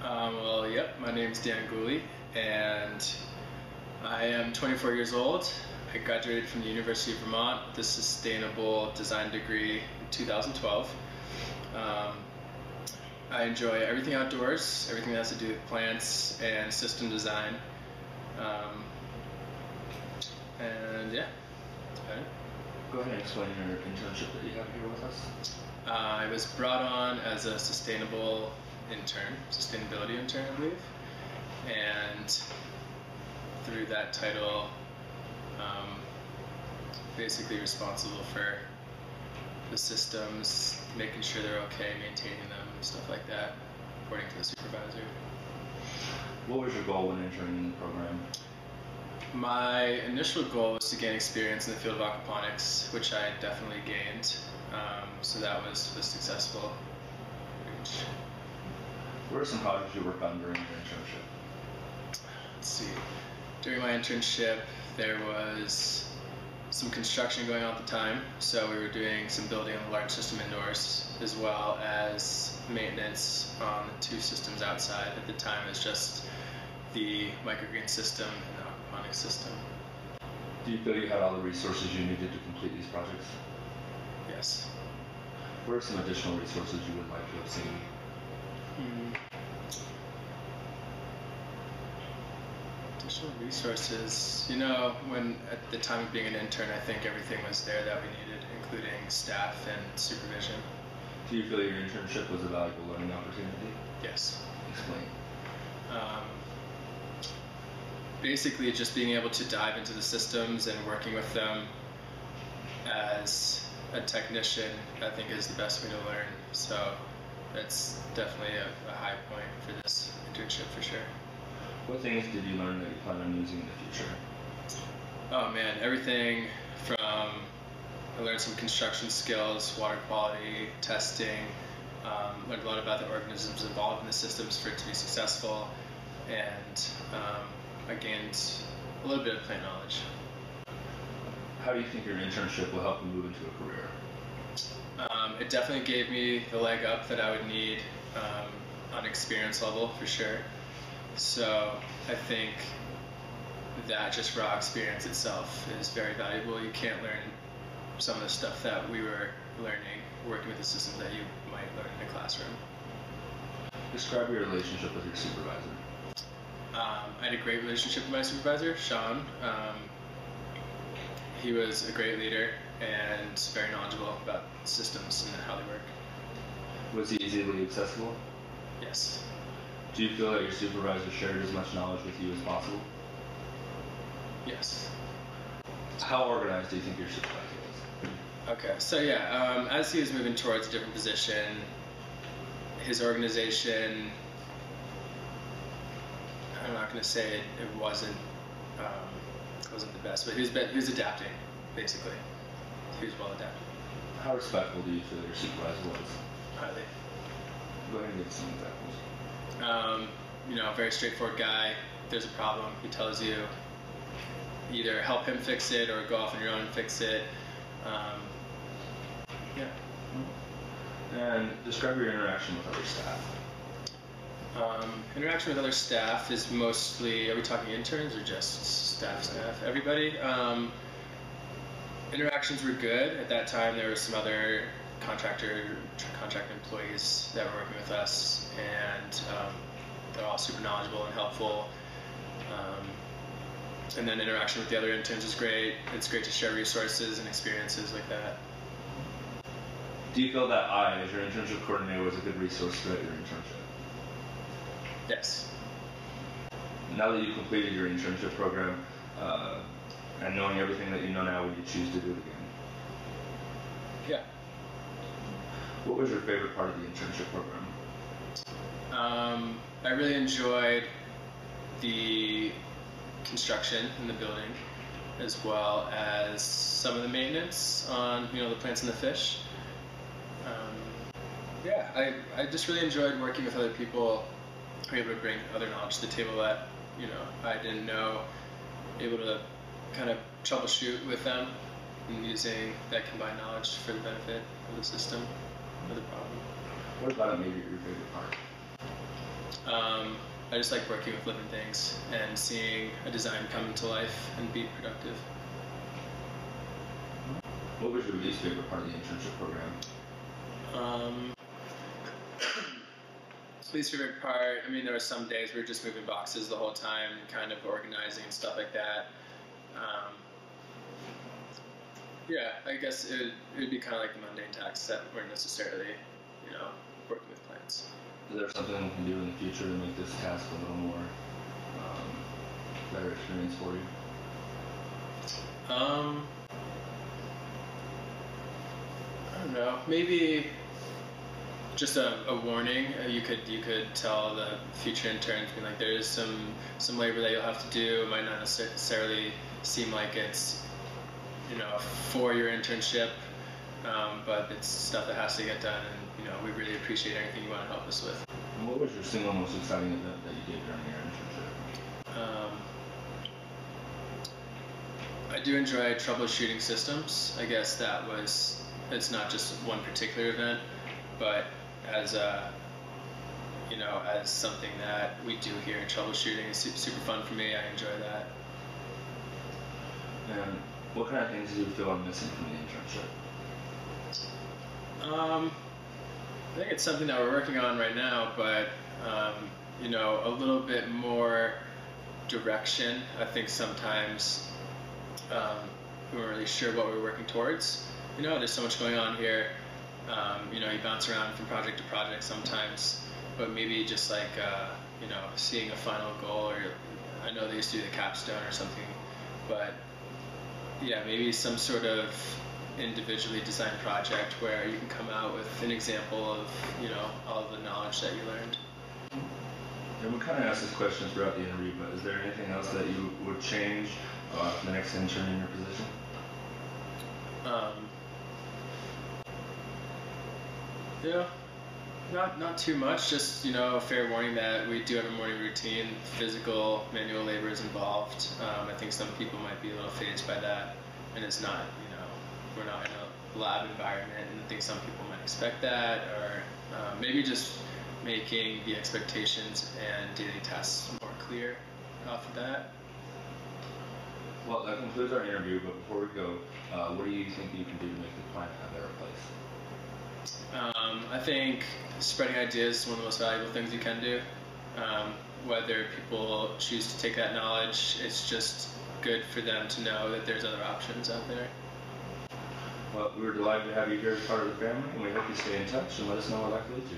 Well, yep, my name's Guley, and I am 24 years old. I graduated from the University of Vermont with a sustainable design degree in 2012. I enjoy everything outdoors, everything that has to do with plants and system design. And yeah, that's about it. Go ahead and explain your internship that you have here with us. I was brought on as a sustainability intern, I believe. And through that title, basically responsible for the systems, making sure they're okay, maintaining them, and stuff like that, reporting to the supervisor. What was your goal when entering the program? My initial goal was to gain experience in the field of aquaponics, which I definitely gained. So that was successful. What are some projects you worked on during your internship? Let's see. During my internship, there was some construction going on at the time. So we were doing some building on the large system indoors, as well as maintenance on the two systems outside. At the time, it was just the microgreen system and the aquaponics system. Do you feel you had all the resources you needed to complete these projects? Yes. What are some additional resources you would like to have seen? Additional resources. When at the time of being an intern, I think everything was there that we needed, including staff and supervision. Do you feel your internship was a valuable learning opportunity? Yes. Explain. Basically, just being able to dive into the systems and working with them as a technician, I think, is the best way to learn. So that's definitely a high point for this internship for sure. What things did you learn that you plan on using in the future? Oh man, everything from, I learned some construction skills, water quality, testing, learned a lot about the organisms involved in the systems for it to be successful, and I gained a little bit of plant knowledge. How do you think your internship will help you move into a career? It definitely gave me the leg up that I would need on experience level for sure. So I think that just raw experience itself is very valuable. You can't learn some of the stuff that we were learning working with the systems that you might learn in a classroom. Describe your relationship with your supervisor. I had a great relationship with my supervisor, Sean. He was a great leader and very knowledgeable about systems and how they work. Was he easily accessible? Yes. Do you feel that your supervisor shared as much knowledge with you as possible? Yes. How organized do you think your supervisor was? Okay, so yeah, as he was moving towards a different position, his organization, I'm not going to say it wasn't the best, but he was adapting, basically. He was well adapted. How respectful do you feel your supervisor was? Highly. Go ahead and give some examples. Very straightforward guy. If there's a problem, he tells you either help him fix it or go off on your own and fix it. Yeah. And describe your interaction with other staff. Interaction with other staff is mostly, are we talking interns or just staff? Everybody. Interactions were good. At that time, there were some other contract employees that were working with us, and they're all super knowledgeable and helpful. And then interaction with the other interns is great. It's great to share resources and experiences like that. Do you feel that I, as your internship coordinator, was a good resource throughout your internship? Yes. Now that you've completed your internship program, and knowing everything that you know now, would you choose to do it again? Yeah. What was your favorite part of the internship program? I really enjoyed the construction in the building, as well as some of the maintenance on the plants and the fish. I just really enjoyed working with other people, able to bring other knowledge to the table that I didn't know, able to kind of troubleshoot with them and using that combined knowledge for the benefit of the system or the problem. What about it made it your favorite part? I just like working with living things and seeing a design come to life and be productive. What was your least favorite part of the internship program? Least favorite part, I mean, there were some days we were just moving boxes the whole time, kind of organizing and stuff like that. Yeah, I guess it would be kind of like the mundane tasks that weren't necessarily, working with plants. Is there something we can do in the future to make this task a little more better experience for you? I don't know. Maybe just a warning. You could tell the future interns, being like, there is some labor that you'll have to do. It might not necessarily seem like it's for your internship, but it's stuff that has to get done, and we really appreciate anything you want to help us with. And what was your single most exciting event that you did during your internship? I do enjoy troubleshooting systems. I guess it's not just one particular event, but as as something that we do here, troubleshooting is super fun for me. I enjoy that. And what kind of things do you feel are missing from the internship? I think it's something that we're working on right now, but a little bit more direction. I think sometimes we weren't really sure what we were working towards. There's so much going on here. You bounce around from project to project sometimes, but maybe just like seeing a final goal, or I know they used to do the capstone or something, but yeah, maybe some sort of individually designed project where you can come out with an example of all of the knowledge that you learned. And we kind of asked this question throughout the interview, but is there anything else that you would change for the next intern in your position? Not too much. Just a fair warning that we do have a morning routine. Physical, manual labor is involved. I think some people might be a little phased by that, and it's not. We're not in a lab environment, and I think some people might expect that, or maybe just making the expectations and daily tasks more clear off of that. Well, that concludes our interview, but before we go, what do you think you can do to make the plant a better place? I think spreading ideas is one of the most valuable things you can do. Whether people choose to take that knowledge, it's just good for them to know that there's other options out there. Well, we were delighted to have you here as part of the family, and we hope you stay in touch and let us know what life leads you.